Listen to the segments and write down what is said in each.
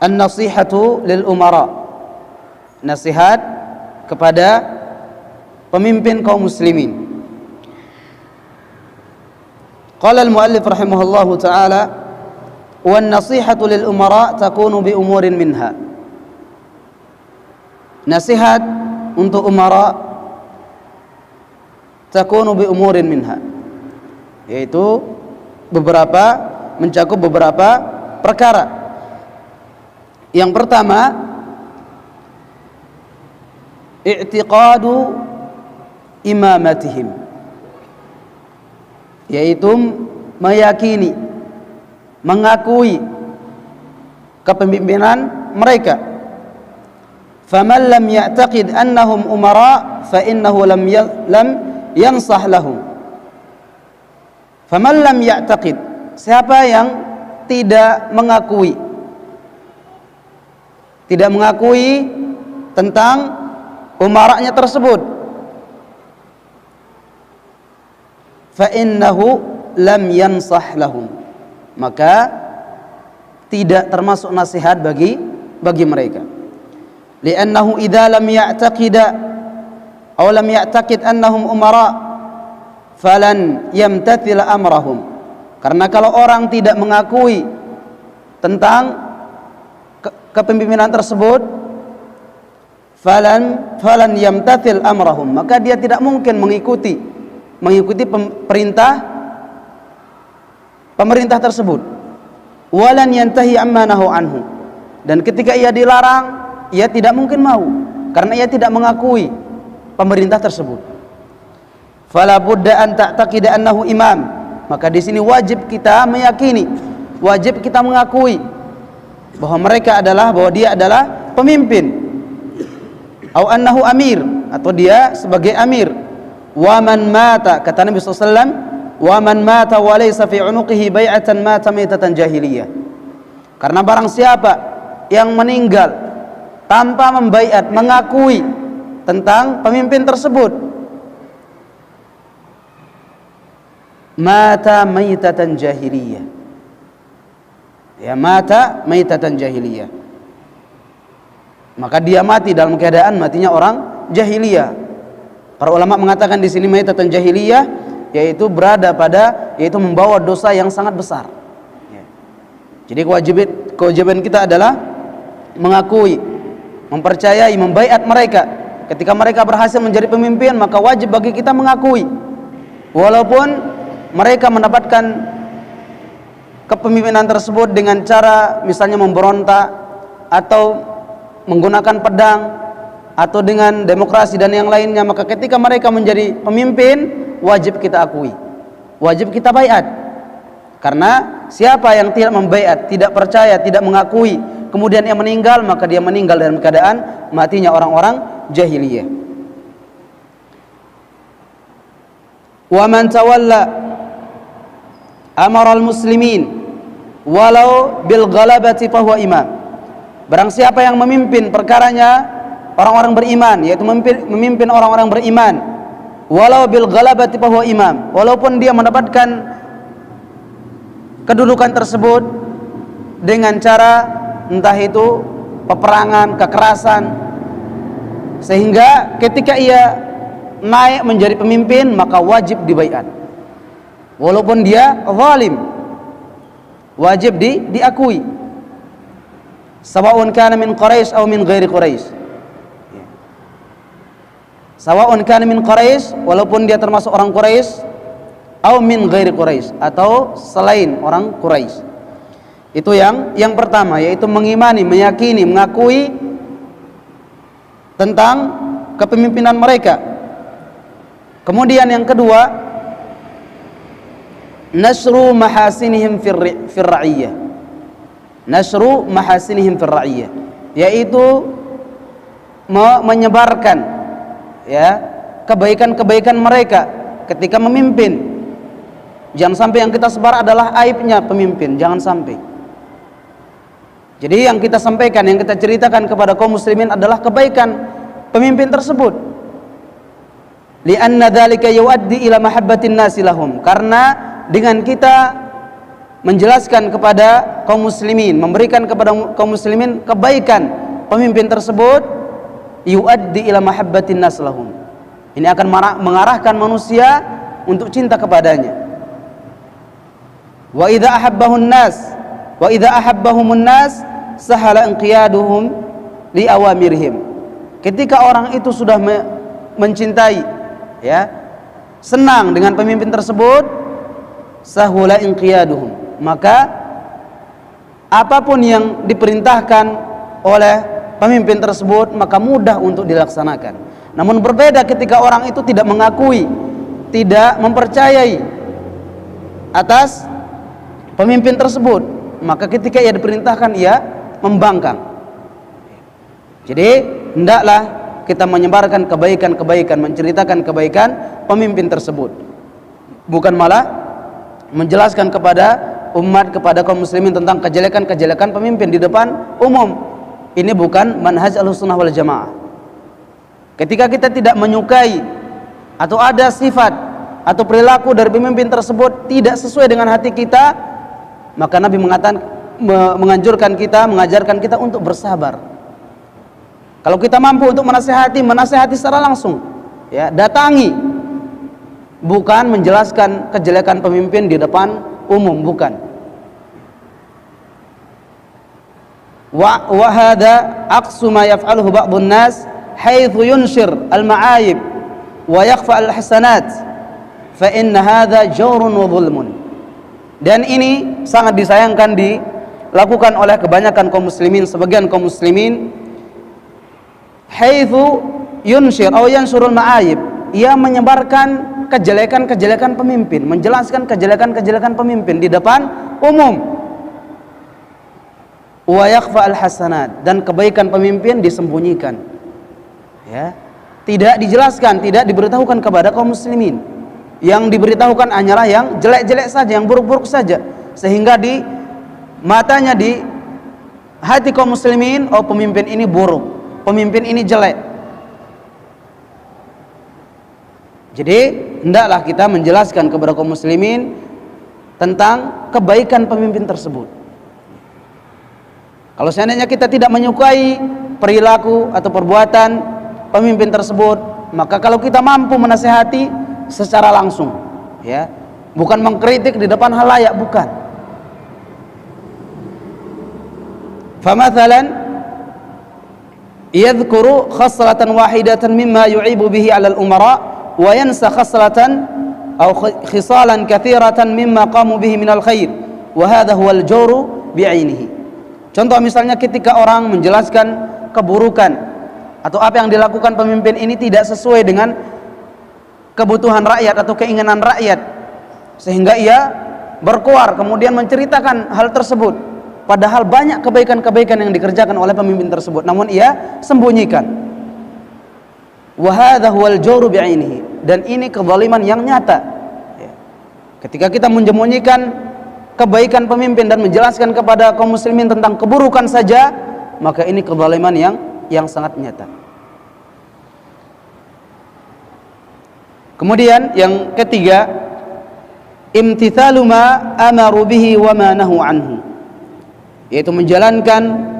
an-nasihatu lil umara, nasihat kepada pemimpin kaum muslimin. Qala al-muallif rahimahullahu ta'ala, wan nasihatu lil umara takunu bi umurin minha. Nasihat untuk umara takunu bi umurin minha, yaitu mencakup beberapa perkara. Yang pertama, i'tiqadu imamatihim, yaitu meyakini, mengakui kepemimpinan mereka. Faman lam ya'taqid annahum umara fa innahu lam yansah lahum. Faman lam ya'taqid, siapa yang tidak mengakui tentang umaranya tersebut, fa innahu lam yansah lahum, maka tidak termasuk nasihat bagi mereka. Li'annahu idza lam ya'taqida aw lam ya'taqid annahum umara falan yamtathil amrahum. Karena kalau orang tidak mengakui tentang kepemimpinan tersebut, falan yamtathil amrahum, maka dia tidak mungkin mengikuti pemerintah tersebut. Walan yantahi amma nahu anhu, dan ketika ia dilarang, ia tidak mungkin mau, karena ia tidak mengakui pemerintah tersebut. Fala budda an ta'taqida annahu imam, maka di sini wajib kita meyakini, wajib kita mengakui bahwa dia adalah pemimpin. Au annahu amir, atau dia sebagai amir. Wa man mata, kata Nabi SAW, wa man mata wa laysa fi unuqihi bai'atan mata maitatan jahiliyah. Karena barang siapa yang meninggal tanpa membaiat, mengakui tentang pemimpin tersebut, mata maitatan jahiliyah, ya, mata maitatan jahiliyah, maka dia mati dalam keadaan matinya orang jahiliyah. Para ulama mengatakan di sini maitatan jahiliyah, yaitu yaitu membawa dosa yang sangat besar. Jadi kewajiban kita adalah mengakui, mempercayai, membaiat mereka. Ketika mereka berhasil menjadi pemimpin, maka wajib bagi kita mengakui, walaupun mereka mendapatkan kepemimpinan tersebut dengan cara misalnya memberontak, atau menggunakan pedang, atau dengan demokrasi dan yang lainnya. Maka ketika mereka menjadi pemimpin, wajib kita akui, wajib kita baiat. Karena siapa yang tidak membaiat, tidak percaya, tidak mengakui, kemudian ia meninggal, maka dia meninggal dalam keadaan matinya orang-orang jahiliyah. Wa man tawalla amaral muslimin walau bil ghalabati fahuwa imam. Barang siapa yang memimpin perkaranya orang-orang beriman, yaitu memimpin orang-orang beriman, walau bil ghalabati fahuwa imam, walaupun dia mendapatkan kedudukan tersebut dengan cara entah itu peperangan, kekerasan, sehingga ketika ia naik menjadi pemimpin, maka wajib dibaiat, walaupun dia zalim, wajib diakui. Sawa'un kana min Quraisy atau min ghairi Quraisy, sawa'un kana min Quraisy, walaupun dia termasuk orang Quraisy, atau min ghairi Quraisy, atau selain orang Quraisy. Itu yang pertama, yaitu mengimani, meyakini, mengakui tentang kepemimpinan mereka. Kemudian yang kedua, nasru mahasinihim fir ra'iyah, nasru mahasinihim fir ra'iyah, yaitu menyebarkan, ya, kebaikan-kebaikan mereka ketika memimpin. Jangan sampai yang kita sebar adalah aibnya pemimpin, jangan sampai. Jadi yang kita sampaikan, yang kita ceritakan kepada kaum muslimin adalah kebaikan pemimpin tersebut. Li'anna dzalika yuaddi ila mahabbatin nasi lahum, karena dengan kita menjelaskan kepada kaum muslimin, memberikan kepada kaum muslimin kebaikan pemimpin tersebut, yuaddi ila mahabbatin nas lahum. Ini akan mengarahkan manusia untuk cinta kepadanya. Wa idza ahabbahun nas wa idza ahabbahumun nas sahala inqiyaduhum li awamirihim. Ketika orang itu sudah mencintai, ya, senang dengan pemimpin tersebut, sahula inqiyaduhum, maka apapun yang diperintahkan oleh pemimpin tersebut maka mudah untuk dilaksanakan. Namun berbeda ketika orang itu tidak mengakui, tidak mempercayai atas pemimpin tersebut, maka ketika ia diperintahkan ia membangkang. Jadi hendaklah kita menyebarkan kebaikan-kebaikan, menceritakan kebaikan pemimpin tersebut, bukan malah menjelaskan kepada umat, kepada kaum muslimin tentang kejelekan-kejelekan pemimpin di depan umum. Ini bukan manhaj Ahlussunnah wal Jamaah. Ketika kita tidak menyukai atau ada sifat atau perilaku dari pemimpin tersebut tidak sesuai dengan hati kita, maka Nabi menganjurkan kita, mengajarkan kita untuk bersabar. Kalau kita mampu untuk menasihati secara langsung, ya, datangi, bukan menjelaskan kejelekan pemimpin di depan umum, bukan. Wa hadha aqsu ma yaf'aluhu ba'dun nas haitsu yunshir al-ma'ayib wa yakhfa al-hasanat fa inna hadha jawrun wa dhulmun. Dan ini sangat disayangkan dilakukan oleh kebanyakan kaum muslimin, sebagian kaum muslimin, haitsu yunshir atau yansurul ma'ayib, ia menyebarkan kejelekan-kejelekan pemimpin, menjelaskan kejelekan-kejelekan pemimpin di depan umum. Wa yakhfa al-hasanat, dan kebaikan pemimpin disembunyikan, ya, tidak dijelaskan, tidak diberitahukan kepada kaum muslimin. Yang diberitahukan hanyalah yang jelek-jelek saja, yang buruk-buruk saja, sehingga di matanya, di hati kaum muslimin, oh pemimpin ini buruk, pemimpin ini jelek. Jadi hendaklah kita menjelaskan kepada kaum muslimin tentang kebaikan pemimpin tersebut. Kalau seandainya kita tidak menyukai perilaku atau perbuatan pemimpin tersebut, maka kalau kita mampu menasihati secara langsung, ya, bukan mengkritik di depan halayak, bukan. Famathalan yadhkuru khaslatan wahidatan mimma yu'ibu bihi 'ala al-umara wa yansa khaslatan aw khisalan katsiratan mimma qamu bihi minal khair, wa hadha huwal jawru bi'ainihi. Contoh misalnya ketika orang menjelaskan keburukan atau apa yang dilakukan pemimpin ini tidak sesuai dengan kebutuhan rakyat atau keinginan rakyat, sehingga ia berkuar kemudian menceritakan hal tersebut, padahal banyak kebaikan-kebaikan yang dikerjakan oleh pemimpin tersebut, namun ia sembunyikan. Wa hadha huwal jawru bi'ainihi, dan ini kezaliman yang nyata. Ketika kita menyembunyikan kebaikan pemimpin dan menjelaskan kepada kaum muslimin tentang keburukan saja, maka ini kezaliman yang sangat nyata. Kemudian yang ketiga, imtithalu ma amaru bihi wa ma nahu anhu, yaitu menjalankan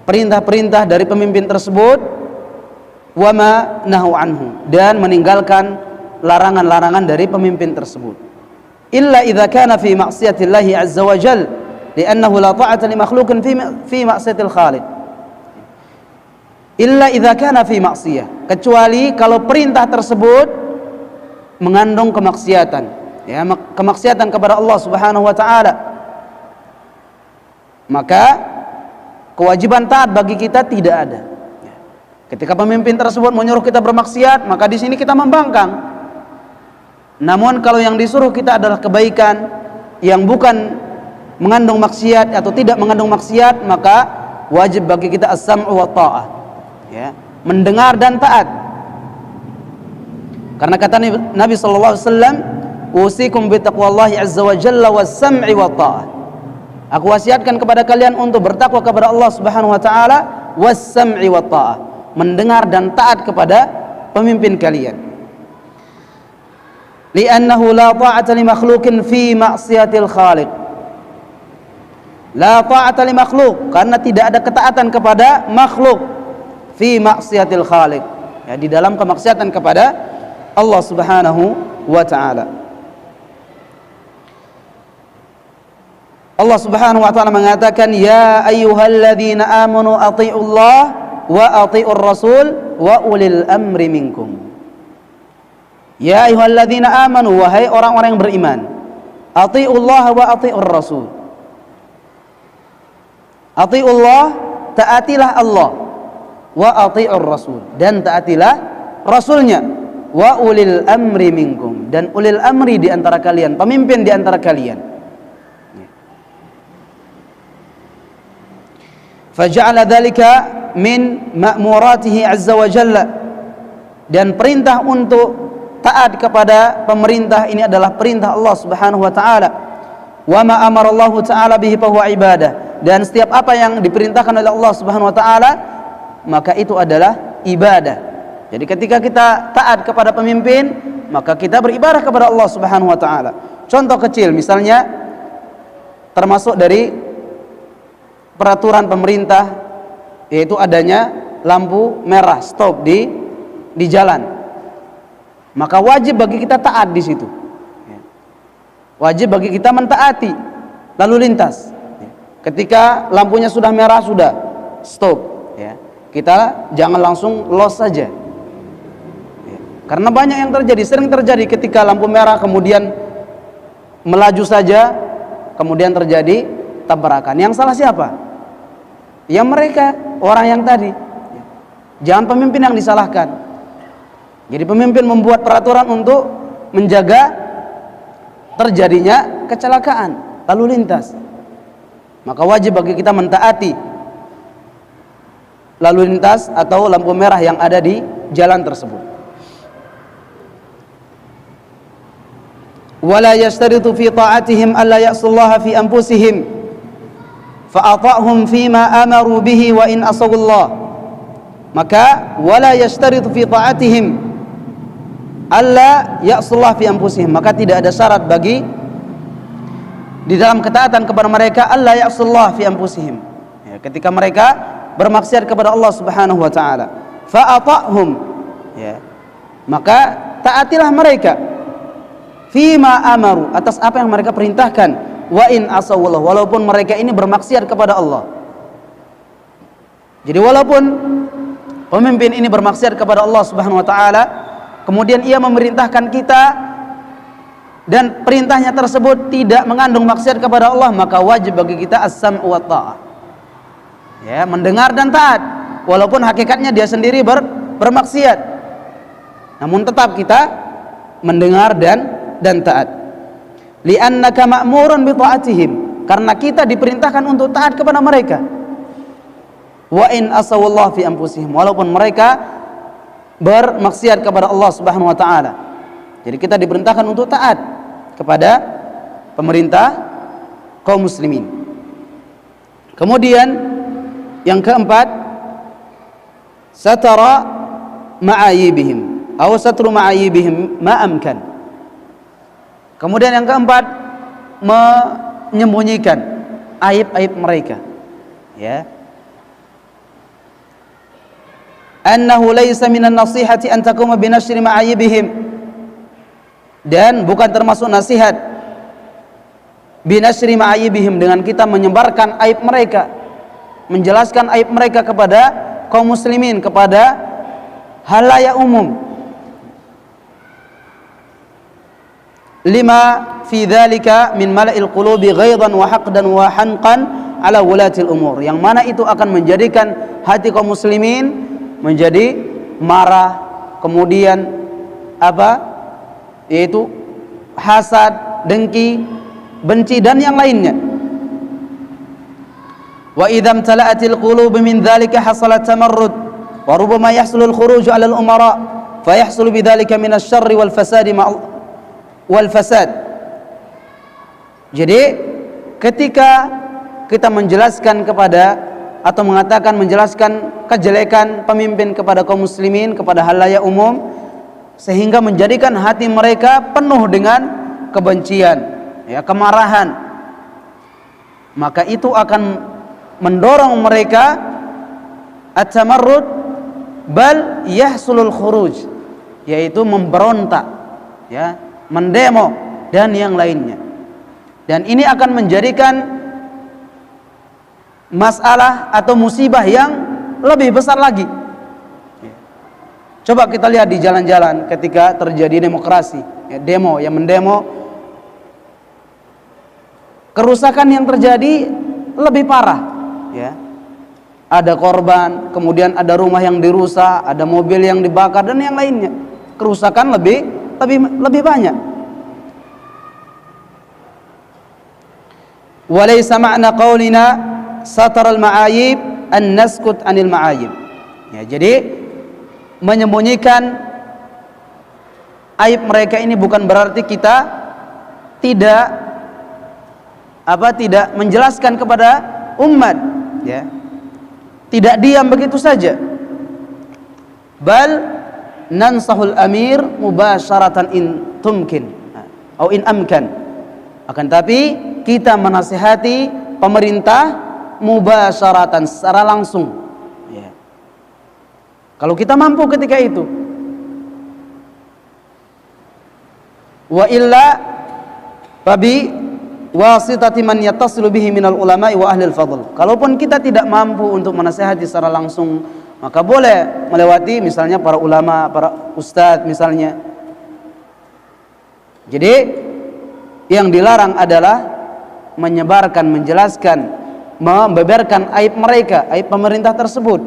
perintah-perintah dari pemimpin tersebut, wa ma nahu anhu, dan meninggalkan larangan-larangan dari pemimpin tersebut. Illa idza kana fi ma'siyatillahi azza wa jalla, li'annahu la ta'ata li makhluqin fi ma'siyatil khaliq. Illa idza kana fi ma'siyah, kecuali kalau perintah tersebut mengandung kemaksiatan, ya, kemaksiatan kepada Allah Subhanahu wa taala, maka kewajiban taat bagi kita tidak ada. Ketika pemimpin tersebut menyuruh kita bermaksiat, maka di sini kita membangkang. Namun kalau yang disuruh kita adalah kebaikan yang bukan mengandung maksiat atau tidak mengandung maksiat, maka wajib bagi kita as-sam'u wa ta'ah, ya, mendengar dan taat. Karena kata Nabi sallallahu alaihi wasallam, "Usikum bi taqwallahi azza wa jalla was-sam'i wa ta'ah." Aku wasiatkan kepada kalian untuk bertakwa kepada Allah Subhanahu wa taala, was-sam'i wa ta'ah, mendengar dan taat kepada pemimpin kalian. Li'annahu la ta'ata li makhluqin fi ma'siyatil khaliq, La ta'ata li makhluk, karena tidak ada ketaatan kepada makhluk fi maksiatil khaliq, ya, di dalam kemaksiatan kepada Allah Subhanahu wa ta'ala. Allah Subhanahu wa ta'ala mengatakan, ya ayyuhalladzina amanu athi'ullah wa athi'ur rasul wa ulil amri minkum. Ya ayyuhalladzina amanu, wahai orang-orang yang beriman, athi'ullah wa athi'ur rasul. Athi'ullah, taatilah Allah, wa athi'ur rasul, dan taatilah rasulnya, wa ulil amri minkum, dan ulil amri di antara kalian, pemimpin di antara kalian. Faja'ala dzalika min ma'muratihi azza wa jalla, dan perintah untuk taat kepada pemerintah ini adalah perintah Allah Subhanahu wa taala. Wa ma amara Allah taala bihi fa huwa ibadah, dan setiap apa yang diperintahkan oleh Allah Subhanahu wa taala maka itu adalah ibadah. Jadi ketika kita taat kepada pemimpin, maka kita beribadah kepada Allah Subhanahu wa taala. Contoh kecil misalnya, termasuk dari peraturan pemerintah, yaitu adanya lampu merah stop di jalan. Maka wajib bagi kita taat di situ. Wajib bagi kita mentaati lalu lintas. Ketika lampunya sudah merah, sudah stop, ya. Kita jangan langsung los saja. Karena banyak yang terjadi, sering terjadi ketika lampu merah kemudian melaju saja, kemudian terjadi tabrakan. Yang salah siapa? Ya mereka, orang yang tadi. Jangan pemimpin yang disalahkan. Jadi pemimpin membuat peraturan untuk menjaga terjadinya kecelakaan lalu lintas. Maka wajib bagi kita mentaati lalu lintas atau lampu merah yang ada di jalan tersebut. Wala yashtaritu fi ta'atihim alla ya'sullaha fi anfusihim fa'ata'hum fima amaru bihi wa in asawullah. Maka wala yashtaritu fi ta'atihim alla ya'sullah fi anfusihim, maka tidak ada syarat bagi di dalam ketaatan kepada mereka alla ya'sullah fi anfusihim, ya, ketika mereka bermaksiat kepada Allah Subhanahu wa taala. Fa'ata'hum, ya, maka taatilah mereka fima amaru, atas apa yang mereka perintahkan, wa in asawullah, walaupun mereka ini bermaksiat kepada Allah. Jadi walaupun pemimpin ini bermaksiat kepada Allah Subhanahu wa taala, kemudian ia memerintahkan kita dan perintahnya tersebut tidak mengandung maksiat kepada Allah, maka wajib bagi kita as-sam'u wa ta'ah, ya, mendengar dan taat, walaupun hakikatnya dia sendiri bermaksiat, namun tetap kita mendengar dan taat. Li'annaka ma'murun bi ta'atihim, karena kita diperintahkan untuk taat kepada mereka. Wa in asawallahu fi anfusihim, walaupun mereka bermaksiat kepada Allah Subhanahu wa taala. Jadi kita diperintahkan untuk taat kepada pemerintah kaum muslimin. Kemudian yang keempat, satara ma'ayibihim atau satru ma'ayibihim ma amkan. Kemudian yang keempat, menyembunyikan aib-aib mereka, ya. Annahu laysa minan nasihati an taquma bi nashri ma'ayibihim, dan bukan termasuk nasihat bi nashri ma'ayibihim, dengan kita menyebarkan aib mereka, menjelaskan aib mereka kepada kaum muslimin, kepada halayak umum. Lima fi dzalika min mala'il qulubi ghaidan wa haqdan wa hanqan ala wulatil umur, yang mana itu akan menjadikan hati kaum muslimin menjadi marah, kemudian apa, yaitu hasad, dengki, benci dan yang lainnya. Wa idzam tala'atil qulub min dzalika hasalat tamarrud wa rubbama yahsulul khuruj 'ala al umara fa yahsul bidzalika min asy-syarri wal fasadi wal fasad. Jadi ketika kita menjelaskan kepada atau mengatakan, menjelaskan kejelekan pemimpin kepada kaum muslimin, kepada halayak umum, sehingga menjadikan hati mereka penuh dengan kebencian, ya, kemarahan, maka itu akan mendorong mereka at-tamarrud, bal yahsulul khuruj, yaitu memberontak, ya, mendemo dan yang lainnya. Dan ini akan menjadikan masalah atau musibah yang lebih besar lagi. Coba kita lihat di jalan-jalan ketika terjadi demokrasi, ya, demo, yang mendemo, kerusakan yang terjadi lebih parah, ya. Ada korban, kemudian ada rumah yang dirusak, ada mobil yang dibakar dan yang lainnya. Kerusakan lebih banyak. Walaysa ma'na qaulina sataral ma'ayib an naskut anil ma'ayib. Ya, jadi menyembunyikan aib mereka ini bukan berarti kita tidak menjelaskan kepada umat, ya. Tidak diam begitu saja. Bal nansahul amir mubasyaratan in tumkin atau in amkan. Akan tapi kita menasihati pemerintah mubasyaratan, secara langsung, ya. Kalau kita mampu ketika itu. Wa illa fabi wasitati man yattasilu bihi minal ulama'i wa ahli al-fadl. Kalaupun kita tidak mampu untuk menasihati secara langsung, maka boleh melewati misalnya para ulama, para ustadz misalnya. Jadi yang dilarang adalah menyebarkan, menjelaskan, membeberkan aib mereka, aib pemerintah tersebut.